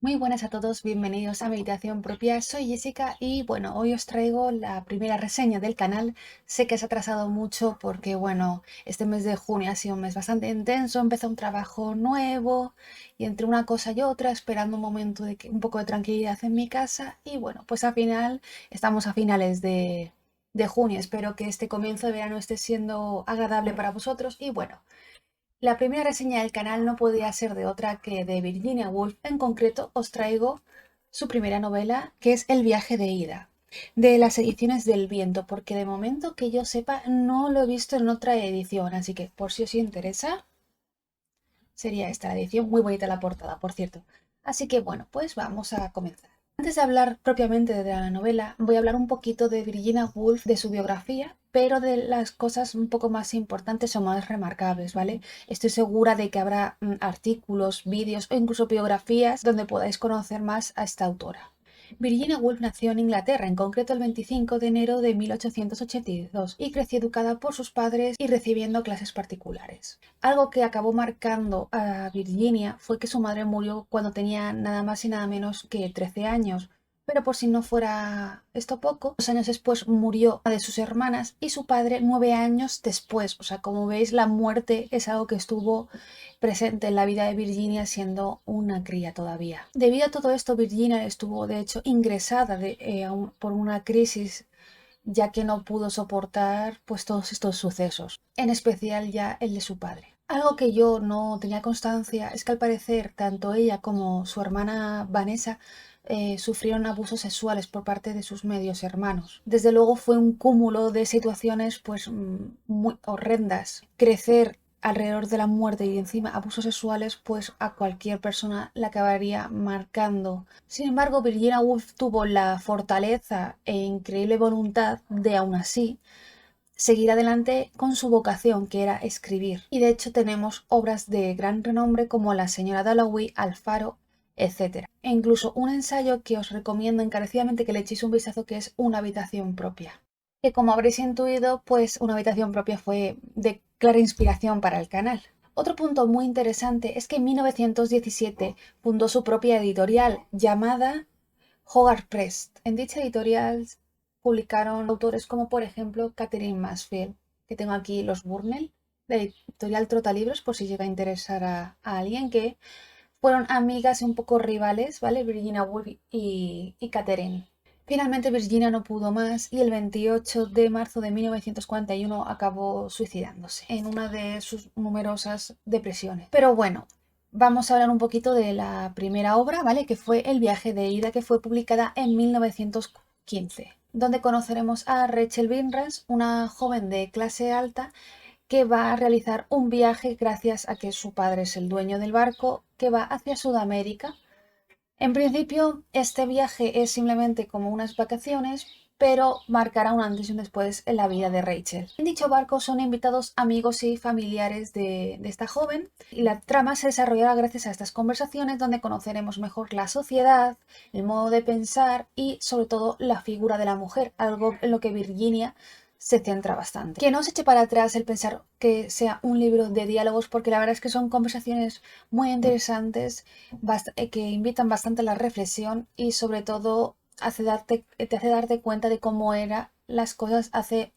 Muy buenas a todos, bienvenidos a Meditación Propia. Soy Jessica y bueno, hoy os traigo la primera reseña del canal. Sé que se ha atrasado mucho porque bueno, este mes de junio ha sido un mes bastante intenso, empezó un trabajo nuevo y entre una cosa y otra, esperando un momento de un poco de tranquilidad en mi casa y bueno, pues al final estamos a finales de junio. Espero que este comienzo de verano esté siendo agradable para vosotros y bueno. La primera reseña del canal no podía ser de otra que de Virginia Woolf. En concreto, os traigo su primera novela, que es El viaje de ida, de las ediciones del Viento, porque de momento que yo sepa no lo he visto en otra edición, así que por si os interesa, sería esta la edición. Muy bonita la portada, por cierto. Así que bueno, pues vamos a comenzar. Antes de hablar propiamente de la novela, voy a hablar un poquito de Virginia Woolf, de su biografía, pero de las cosas un poco más importantes o más remarcables, ¿vale? Estoy segura de que habrá artículos, vídeos o incluso biografías donde podáis conocer más a esta autora. Virginia Woolf nació en Inglaterra, en concreto el 25 de enero de 1882, y creció educada por sus padres y recibiendo clases particulares. Algo que acabó marcando a Virginia fue que su madre murió cuando tenía nada más y nada menos que 13 años. Pero por si no fuera esto poco, 2 años después murió una de sus hermanas y su padre 9 años después. O sea, como veis, la muerte es algo que estuvo presente en la vida de Virginia siendo una cría todavía. Debido a todo esto, Virginia estuvo de hecho ingresada por una crisis ya que no pudo soportar pues todos estos sucesos, en especial ya el de su padre. Algo que yo no tenía constancia es que al parecer tanto ella como su hermana Vanessa sufrieron abusos sexuales por parte de sus medios hermanos. Desde luego fue un cúmulo de situaciones pues muy horrendas. Crecer alrededor de la muerte y encima abusos sexuales, pues a cualquier persona la acabaría marcando. Sin embargo, Virginia Woolf tuvo la fortaleza e increíble voluntad de aún así seguir adelante con su vocación, que era escribir. Y de hecho tenemos obras de gran renombre como La señora Dalloway, Alfaro, etc. E incluso un ensayo que os recomiendo encarecidamente que le echéis un vistazo, que es Una habitación propia. Que como habréis intuido, pues Una habitación propia fue de clara inspiración para el canal. Otro punto muy interesante es que en 1917 fundó su propia editorial llamada Hogarth Press. En dicha editorial publicaron autores como por ejemplo Catherine Mansfield, que tengo aquí Los Burnell, de la editorial Trotalibros, por si llega a interesar a alguien, que fueron amigas y un poco rivales, ¿vale? Virginia Woolf y Catherine. Finalmente Virginia no pudo más y el 28 de marzo de 1941 acabó suicidándose en una de sus numerosas depresiones. Pero bueno, vamos a hablar un poquito de la primera obra, ¿vale? Que fue El viaje de ida, que fue publicada en 1915, donde conoceremos a Rachel Binras, una joven de clase alta que va a realizar un viaje gracias a que su padre es el dueño del barco que va hacia Sudamérica. En principio, este viaje es simplemente como unas vacaciones, pero marcará un antes y un después en la vida de Rachel. En dicho barco son invitados amigos y familiares de esta joven, y la trama se desarrollará gracias a estas conversaciones donde conoceremos mejor la sociedad, el modo de pensar y sobre todo la figura de la mujer, algo en lo que Virginia se centra bastante. Que no os eche para atrás el pensar que sea un libro de diálogos, porque la verdad es que son conversaciones muy interesantes, que invitan bastante a la reflexión y sobre todo te hace darte cuenta de cómo eran las cosas hace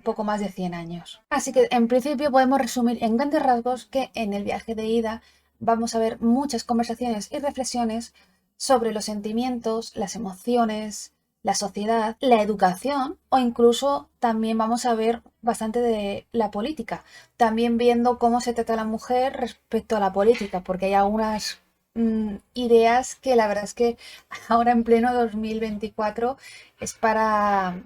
poco más de 100 años. Así que en principio podemos resumir en grandes rasgos que en el viaje de ida vamos a ver muchas conversaciones y reflexiones sobre los sentimientos, las emociones, la sociedad, la educación o incluso también vamos a ver bastante de la política, también viendo cómo se trata a la mujer respecto a la política, porque hay algunas ideas que la verdad es que ahora en pleno 2024 es para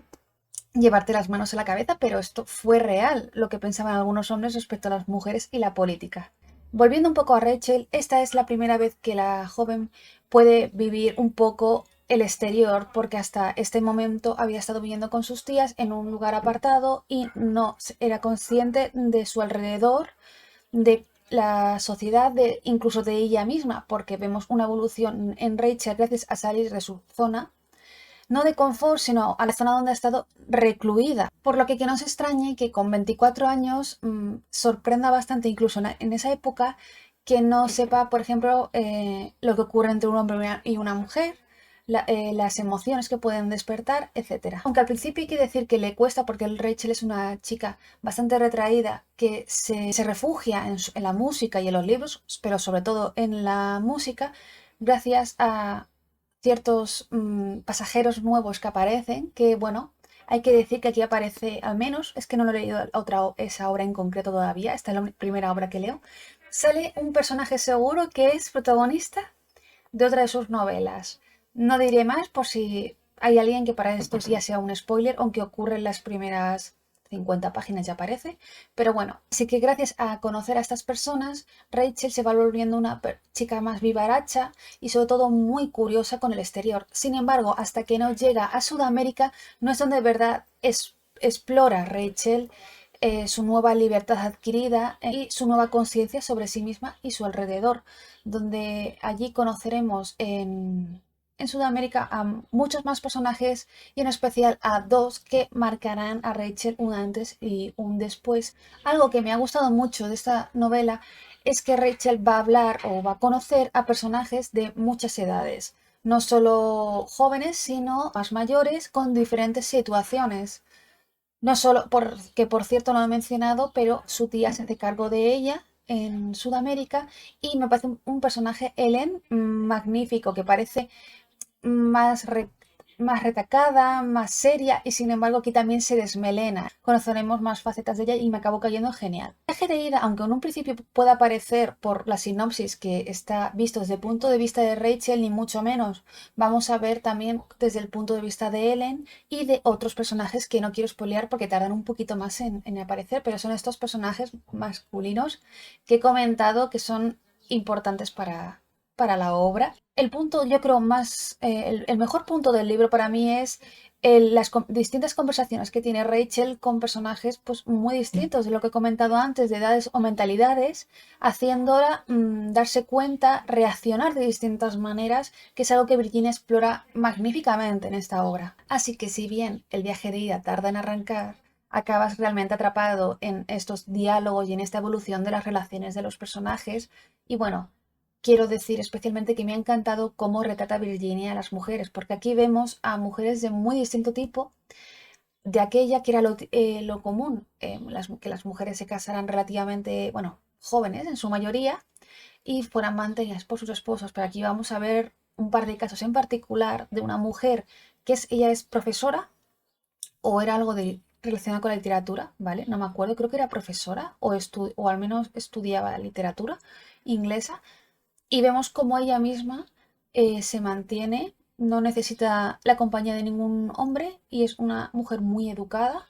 llevarte las manos a la cabeza, pero esto fue real, lo que pensaban algunos hombres respecto a las mujeres y la política. Volviendo un poco a Rachel, esta es la primera vez que la joven puede vivir un poco el exterior, porque hasta este momento había estado viviendo con sus tías en un lugar apartado y no era consciente de su alrededor, de la sociedad, incluso de ella misma, porque vemos una evolución en Rachel gracias a salir de su zona no de confort, sino a la zona donde ha estado recluida. Por lo que no se extrañe que con 24 años sorprenda bastante, incluso en esa época, que no sepa, por ejemplo, lo que ocurre entre un hombre y una mujer, las emociones que pueden despertar, etcétera. Aunque al principio hay que decir que le cuesta porque el Rachel es una chica bastante retraída que se refugia en la música y en los libros, pero sobre todo en la música, gracias a ciertos pasajeros nuevos que aparecen, que bueno, hay que decir que aquí aparece, al menos, es que no lo he leído esa obra en concreto todavía, esta es la primera obra que leo, sale un personaje seguro que es protagonista de otra de sus novelas. No diré más por si hay alguien que para esto ya sea un spoiler, aunque ocurre en las primeras 50 páginas ya aparece. Pero bueno, así que gracias a conocer a estas personas, Rachel se va volviendo una chica más vivaracha y sobre todo muy curiosa con el exterior. Sin embargo, hasta que no llega a Sudamérica, no es donde de verdad explora Rachel su nueva libertad adquirida y su nueva conciencia sobre sí misma y su alrededor, donde allí conoceremos en Sudamérica a muchos más personajes y en especial a dos que marcarán a Rachel un antes y un después. Algo que me ha gustado mucho de esta novela es que Rachel va a hablar o va a conocer a personajes de muchas edades, no solo jóvenes, sino más mayores con diferentes situaciones. No solo, que por cierto no lo he mencionado, pero su tía se hace cargo de ella en Sudamérica y me parece un personaje, Ellen, magnífico, que parece más, más retacada, más seria y sin embargo aquí también se desmelena. Conoceremos más facetas de ella y me acabó cayendo genial. El viaje de ida, aunque en un principio pueda parecer por la sinopsis que está visto desde el punto de vista de Rachel, ni mucho menos, vamos a ver también desde el punto de vista de Ellen y de otros personajes que no quiero spoilear porque tardan un poquito más en aparecer, pero son estos personajes masculinos que he comentado que son importantes para la obra. El punto, yo creo, más, el mejor punto del libro para mí es las distintas conversaciones que tiene Rachel con personajes pues, muy distintos de lo que he comentado antes, de edades o mentalidades, haciéndola darse cuenta, reaccionar de distintas maneras, que es algo que Virginia explora magníficamente en esta obra. Así que si bien el viaje de ida tarda en arrancar, acabas realmente atrapado en estos diálogos y en esta evolución de las relaciones de los personajes. Y bueno, quiero decir especialmente que me ha encantado cómo retrata Virginia a las mujeres, porque aquí vemos a mujeres de muy distinto tipo de aquella que era lo común, que las mujeres se casaran relativamente, bueno, jóvenes en su mayoría y fueran mantenidas por sus esposos. Pero aquí vamos a ver un par de casos en particular de una mujer ella es profesora o era algo relacionado con la literatura, ¿vale? No me acuerdo, creo que era profesora o al menos estudiaba literatura inglesa y vemos cómo ella misma se mantiene, no necesita la compañía de ningún hombre y es una mujer muy educada,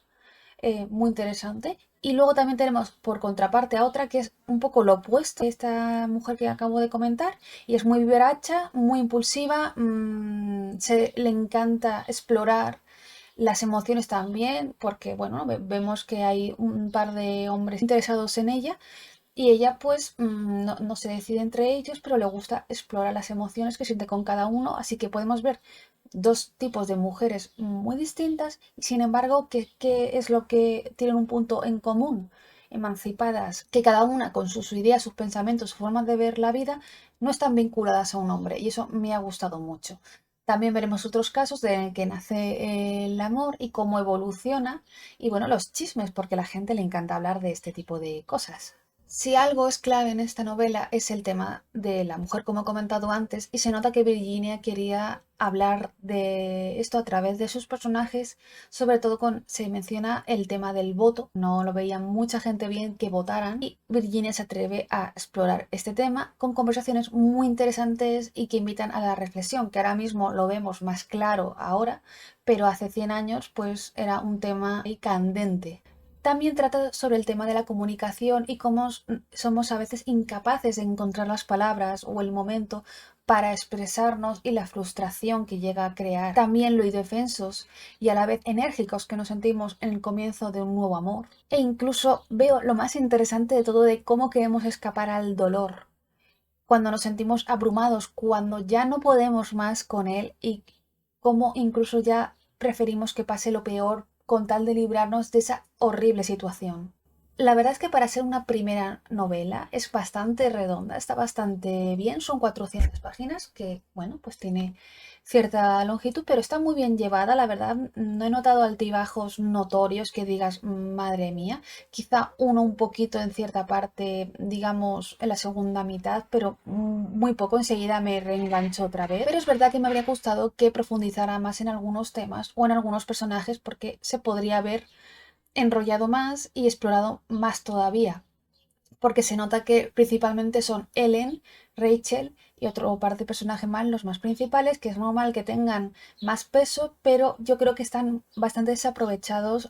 muy interesante. Y luego también tenemos por contraparte a otra que es un poco lo opuesto a esta mujer que acabo de comentar y es muy vivaracha, muy impulsiva, le encanta explorar las emociones también porque bueno, vemos que hay un par de hombres interesados en ella y ella pues no se decide entre ellos, pero le gusta explorar las emociones que siente con cada uno, así que podemos ver dos tipos de mujeres muy distintas, y sin embargo, ¿qué es lo que tienen un punto en común? Emancipadas, que cada una con sus ideas, sus pensamientos, su forma de ver la vida, no están vinculadas a un hombre, y eso me ha gustado mucho. También veremos otros casos de que nace el amor y cómo evoluciona, y bueno, los chismes, porque a la gente le encanta hablar de este tipo de cosas. Si algo es clave en esta novela es el tema de la mujer, como he comentado antes, y se nota que Virginia quería hablar de esto a través de sus personajes, sobre todo se menciona el tema del voto, no lo veía mucha gente bien que votaran, y Virginia se atreve a explorar este tema con conversaciones muy interesantes y que invitan a la reflexión, que ahora mismo lo vemos más claro ahora, pero hace 100 años pues era un tema candente. También trata sobre el tema de la comunicación y cómo somos a veces incapaces de encontrar las palabras o el momento para expresarnos y la frustración que llega a crear. También lo indefensos y a la vez enérgicos que nos sentimos en el comienzo de un nuevo amor. E incluso veo lo más interesante de todo de cómo queremos escapar al dolor. Cuando nos sentimos abrumados, cuando ya no podemos más con él y cómo incluso ya preferimos que pase lo peor con tal de librarnos de esa horrible situación. La verdad es que para ser una primera novela es bastante redonda, está bastante bien, son 400 páginas, que bueno, pues tiene cierta longitud, pero está muy bien llevada, la verdad, no he notado altibajos notorios que digas, madre mía, quizá uno un poquito en cierta parte, digamos, en la segunda mitad, pero muy poco, enseguida me reengancho otra vez. Pero es verdad que me habría gustado que profundizara más en algunos temas o en algunos personajes porque se podría ver enrollado más y explorado más todavía, porque se nota que principalmente son Ellen, Rachel y otro par de personajes más, los más principales, que es normal que tengan más peso, pero yo creo que están bastante desaprovechados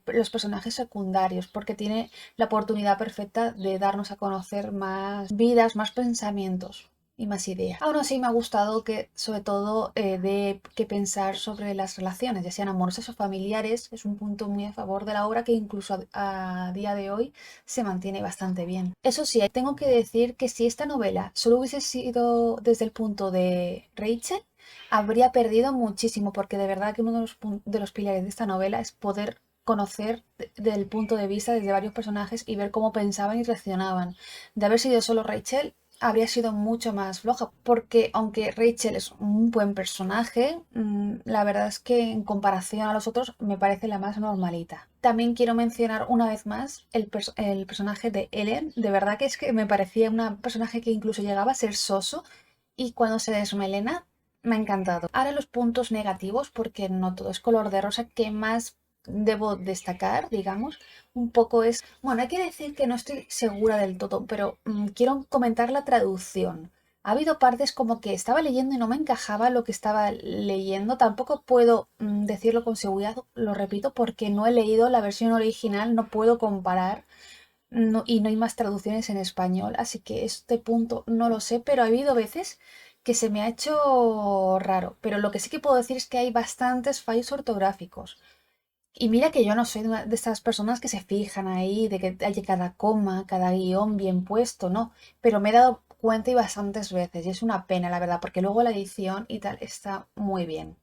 los personajes secundarios, porque tiene la oportunidad perfecta de darnos a conocer más vidas, más pensamientos y más ideas. Aún así me ha gustado que sobre todo de que pensar sobre las relaciones, ya sean amorosas o familiares, es un punto muy a favor de la obra que incluso a día de hoy se mantiene bastante bien. Eso sí, tengo que decir que si esta novela solo hubiese sido desde el punto de Rachel, habría perdido muchísimo, porque de verdad que uno de los pilares de esta novela es poder conocer del punto de vista desde varios personajes y ver cómo pensaban y reaccionaban. De haber sido solo Rachel, habría sido mucho más floja, porque aunque Rachel es un buen personaje, la verdad es que en comparación a los otros me parece la más normalita. También quiero mencionar una vez más el personaje de Ellen. De verdad que es que me parecía un personaje que incluso llegaba a ser soso y cuando se desmelena me ha encantado. Ahora los puntos negativos, porque no todo es color de rosa, ¿qué más debo destacar, digamos? Un poco es, bueno, hay que decir que no estoy segura del todo, pero quiero comentar la traducción. Ha habido partes como que estaba leyendo y no me encajaba lo que estaba leyendo. Tampoco puedo decirlo con seguridad, lo repito, porque no he leído la versión original, no puedo comparar y no hay más traducciones en español, así que este punto no lo sé, pero ha habido veces que se me ha hecho raro. Pero lo que sí que puedo decir es que hay bastantes fallos ortográficos. Y mira que yo no soy de estas personas que se fijan ahí, de que haya cada coma, cada guión bien puesto, no. Pero me he dado cuenta y bastantes veces, y es una pena, la verdad, porque luego la edición y tal está muy bien.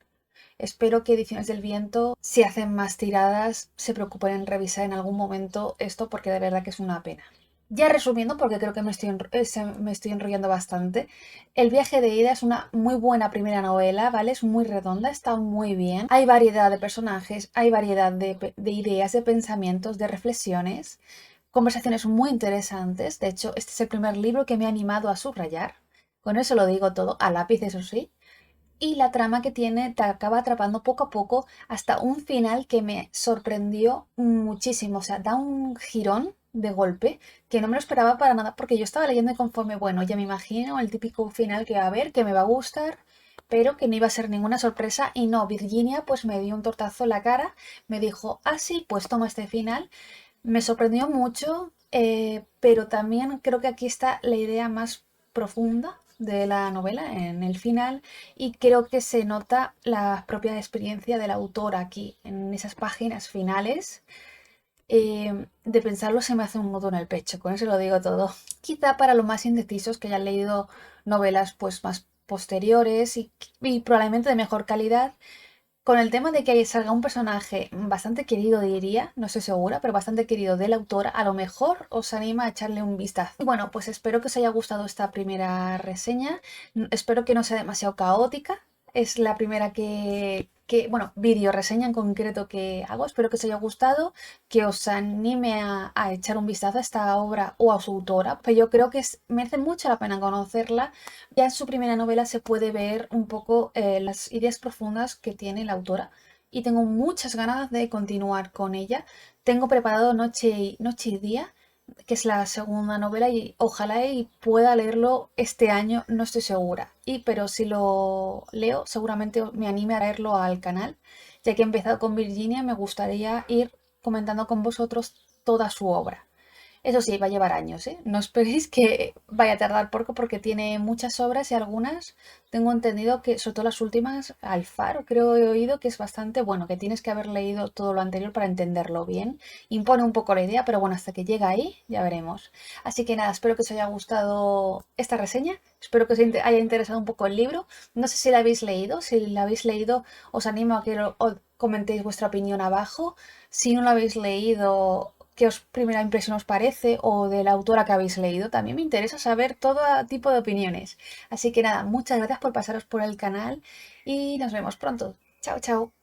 Espero que Ediciones del Viento, si hacen más tiradas, se preocupen en revisar en algún momento esto, porque de verdad que es una pena. Ya resumiendo, porque creo que me estoy enrollando bastante, El viaje de ida es una muy buena primera novela, ¿vale? Es muy redonda, está muy bien. Hay variedad de personajes, hay variedad de ideas, de pensamientos, de reflexiones, conversaciones muy interesantes. De hecho, este es el primer libro que me ha animado a subrayar. Con eso lo digo todo, a lápiz, eso sí. Y la trama que tiene te acaba atrapando poco a poco hasta un final que me sorprendió muchísimo. O sea, da un girón de golpe que no me lo esperaba para nada porque yo estaba leyendo y conforme, bueno, ya me imagino el típico final que va a haber, que me va a gustar, pero que no iba a ser ninguna sorpresa. Y no, Virginia pues me dio un tortazo en la cara, me dijo, ah, sí, pues toma este final. Me sorprendió mucho, pero también creo que aquí está la idea más profunda de la novela en el final y creo que se nota la propia experiencia del autor aquí en esas páginas finales. De pensarlo se me hace un nudo en el pecho, con eso lo digo todo. Quizá para los más indecisos que hayan leído novelas pues más posteriores y probablemente de mejor calidad, con el tema de que salga un personaje bastante querido, diría, no estoy segura, pero bastante querido de la autora, a lo mejor os anima a echarle un vistazo. Y bueno, pues espero que os haya gustado esta primera reseña. Espero que no sea demasiado caótica. Es la primera bueno, vídeo reseña en concreto que hago. Espero que os haya gustado, que os anime a echar un vistazo a esta obra o a su autora, pero yo creo que merece mucho la pena conocerla. Ya en su primera novela se puede ver un poco las ideas profundas que tiene la autora y tengo muchas ganas de continuar con ella. Tengo preparado Noche y Día, que es la segunda novela y ojalá y pueda leerlo este año, no estoy segura. Pero si lo leo, seguramente me anime a leerlo al canal, ya que he empezado con Virginia, me gustaría ir comentando con vosotros toda su obra. Eso sí, va a llevar años, ¿eh? No esperéis que vaya a tardar poco porque tiene muchas obras y algunas tengo entendido que, sobre todo las últimas, Alfaro, creo he oído que es bastante bueno, que tienes que haber leído todo lo anterior para entenderlo bien. Impone un poco la idea, pero bueno, hasta que llega ahí ya veremos. Así que nada, espero que os haya gustado esta reseña, espero que os haya interesado un poco el libro. No sé si la habéis leído, si la habéis leído os animo a que comentéis vuestra opinión abajo. Si no lo habéis leído, qué primera impresión os parece o de la autora que habéis leído. También me interesa saber todo tipo de opiniones. Así que nada, muchas gracias por pasaros por el canal y nos vemos pronto. Chao, chao.